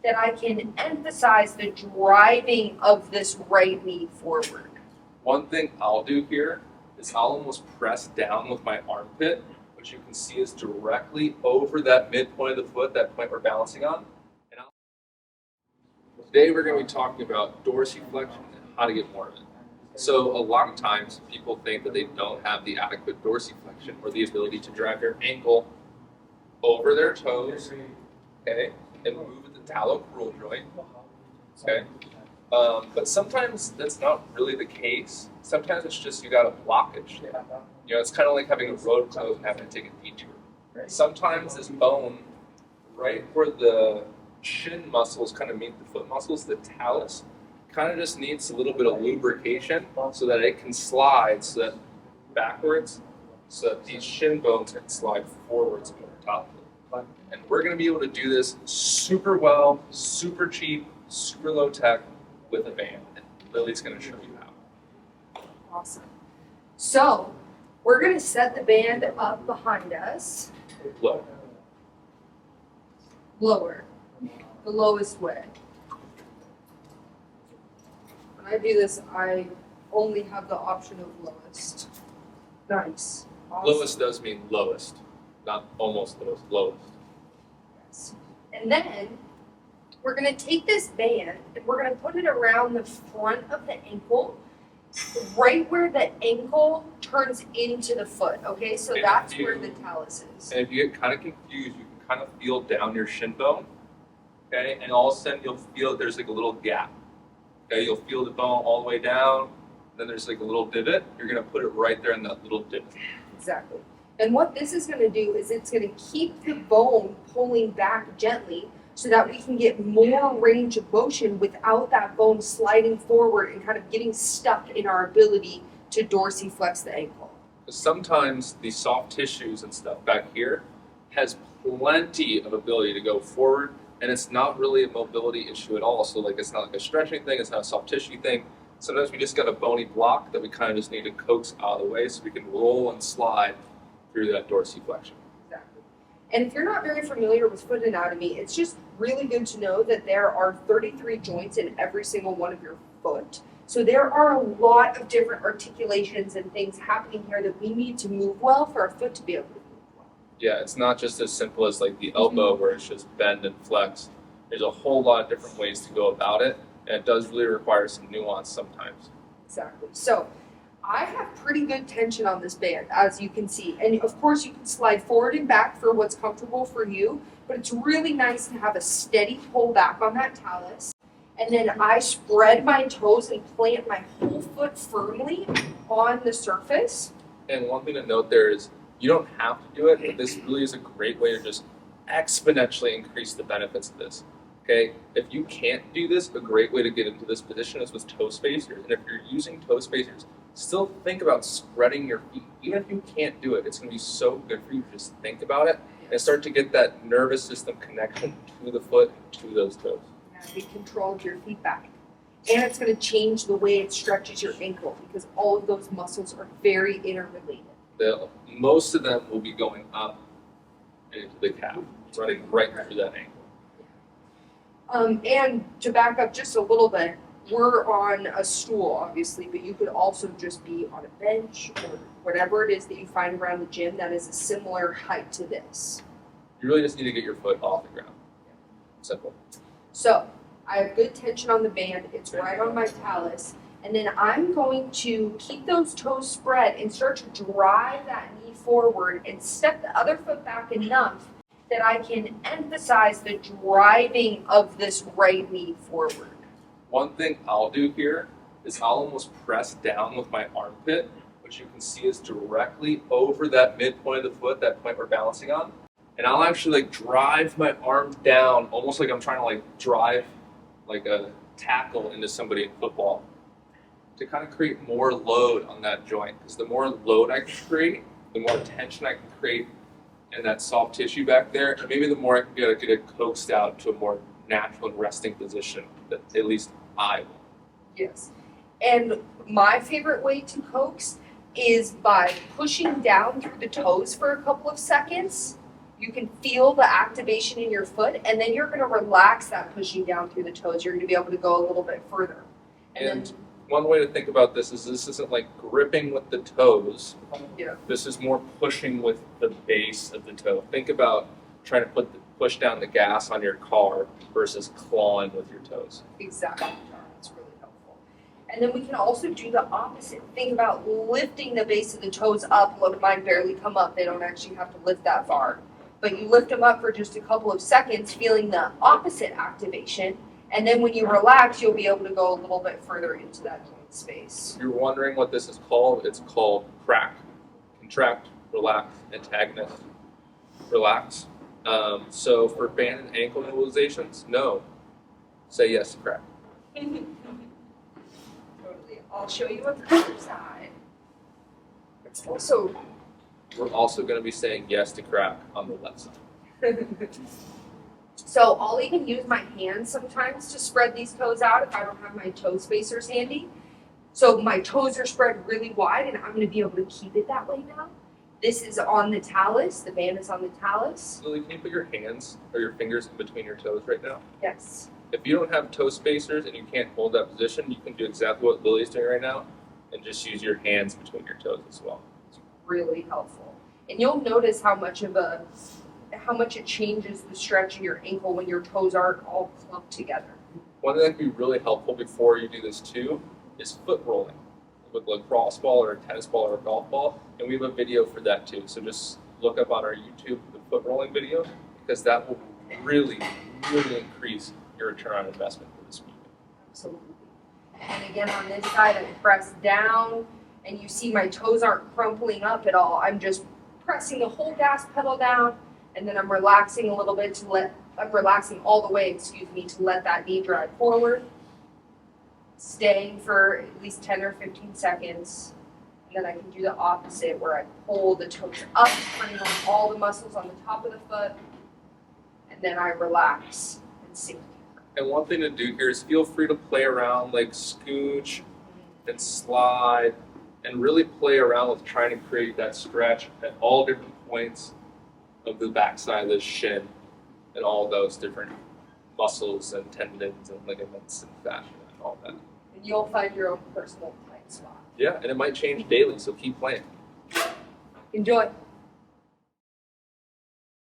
that I can emphasize the driving of this right knee forward. One thing I'll do here is I'll almost press down with my armpit, which you can see is directly over that midpoint of the foot, that point we're balancing on. And today we're going to be talking about dorsiflexion and how to get more of it. So a lot of times people think that they don't have the adequate dorsiflexion or the ability to drive their ankle over their toes, okay, and move at the talocrural joint, okay. But sometimes that's not really the case. Sometimes it's just you got a blockage. You know, it's kind of like having a road closed and having to take a detour. Sometimes this bone, right where the shin muscles kind of meet the foot muscles, the talus, kind of just needs a little bit of lubrication so that it can slide backwards, so that these shin bones can slide forwards over top of it. And we're going to be able to do this super well, super cheap, super low tech with a band. And Lily's going to show you how. Awesome. So we're going to set the band up behind us. Low. Lower. The lowest way. When I do this, I only have the option of lowest. Nice. Awesome. Lowest does mean lowest, not almost lowest, lowest. Yes. And then we're going to take this band and we're going to put it around the front of the ankle, right where the ankle turns into the foot, okay? So that's where the talus is. And if you get kind of confused, you can kind of feel down your shin bone, okay? And all of a sudden you'll feel there's like a little gap, okay? You'll feel the bone all the way down, then there's like a little divot. You're going to put it right there in that little divot. Exactly. And what this is going to do is it's going to keep the bone pulling back gently so that we can get more range of motion without that bone sliding forward and kind of getting stuck in our ability to dorsiflex the ankle. Sometimes the soft tissues and stuff back here has plenty of ability to go forward, and it's not really a mobility issue at all. So like it's not like a stretching thing, it's not a soft tissue thing. Sometimes we just got a bony block that we kind of just need to coax out of the way so we can roll and slide through that dorsiflexion. Exactly. And if you're not very familiar with foot anatomy, it's just really good to know that there are 33 joints in every single one of your foot. So there are a lot of different articulations and things happening here that we need to move well for our foot to be able to move well. Yeah, it's not just as simple as like the elbow where it's just bend and flex. There's a whole lot of different ways to go about it, and it does really require some nuance sometimes. Exactly. So I have pretty good tension on this band, as you can see. And of course you can slide forward and back for what's comfortable for you, but it's really nice to have a steady pull back on that talus. And then I spread my toes and plant my whole foot firmly on the surface. And one thing to note there is you don't have to do it, but this really is a great way to just exponentially increase the benefits of this. Okay, if you can't do this, a great way to get into this position is with toe spacers. And if you're using toe spacers, still think about spreading your feet. Even if you can't do it, it's going to be so good for you to just think about it and start to get that nervous system connection to the foot and to those toes. Get control of your feedback. And it's going to change the way it stretches your ankle because all of those muscles are very interrelated. Most of them will be going up into the calf, running right through that ankle. And to back up just a little bit, we're on a stool, obviously, but you could also just be on a bench or whatever it is that you find around the gym that is a similar height to this. You really just need to get your foot off the ground. Simple. So I have good tension on the band. It's right on my talus. And then I'm going to keep those toes spread and start to drive that knee forward and step the other foot back enough that I can emphasize the driving of this right knee forward. One thing I'll do here is I'll almost press down with my armpit, which you can see is directly over that midpoint of the foot, that point we're balancing on. And I'll actually like drive my arm down, almost like I'm trying to like drive like a tackle into somebody in football to kind of create more load on that joint. Because the more load I can create, the more tension I can create in that soft tissue back there, and maybe the more I can get it coaxed out to a more natural and resting position that at least I will. Yes. And my favorite way to coax is by pushing down through the toes for a couple of seconds You can feel the activation in your foot, and then you're going to relax that pushing down through the toes. You're going to be able to go a little bit further. And one way to think about this is this isn't like gripping with the toes. Yeah. This is more pushing with the base of the toe. Think about trying to push down the gas on your car versus clawing with your toes. Exactly, Tara. That's really helpful. And then we can also do the opposite. Think about lifting the base of the toes up. Look, mine barely come up. They don't actually have to lift that far. But you lift them up for just a couple of seconds, feeling the opposite activation. And then when you relax, you'll be able to go a little bit further into that joint space. If you're wondering what this is called, it's called crack. Contract, relax, antagonist, relax. So for band and ankle mobilizations, no. Say yes to crack. Totally. I'll show you on the other side. It's also We're also going to be saying yes to crack on the left side. So I'll even use my hands sometimes to spread these toes out if I don't have my toe spacers handy. So my toes are spread really wide, and I'm going to be able to keep it that way now. This is on the talus. The band is on the talus. Lily, can you put your hands or your fingers in between your toes right now? Yes. If you don't have toe spacers and you can't hold that position, you can do exactly what Lily's doing right now and just use your hands between your toes as well. It's really helpful. And you'll notice how much it changes the stretch in your ankle when your toes aren't all clumped together. One thing that can be really helpful before you do this too is foot rolling with a lacrosse ball or a tennis ball or a golf ball, and we have a video for that too. So just look up on our YouTube the foot rolling video, because that will really, really increase your return on investment for this movement. Absolutely. And again, on this side, I press down, and you see my toes aren't crumpling up at all. I'm just pressing the whole gas pedal down, and then I'm relaxing a little bit I'm relaxing all the way, to let that knee drive forward. Staying for at least 10 or 15 seconds. And then I can do the opposite where I pull the toes up, turning on all the muscles on the top of the foot, and then I relax and sink. And one thing to do here is feel free to play around, like scooch and slide, and really play around with trying to create that stretch at all different points of the backside of the shin and all those different muscles and tendons and ligaments and fascia and all that. And you'll find your own personal tight spot. Yeah, and it might change daily, so keep playing. Enjoy.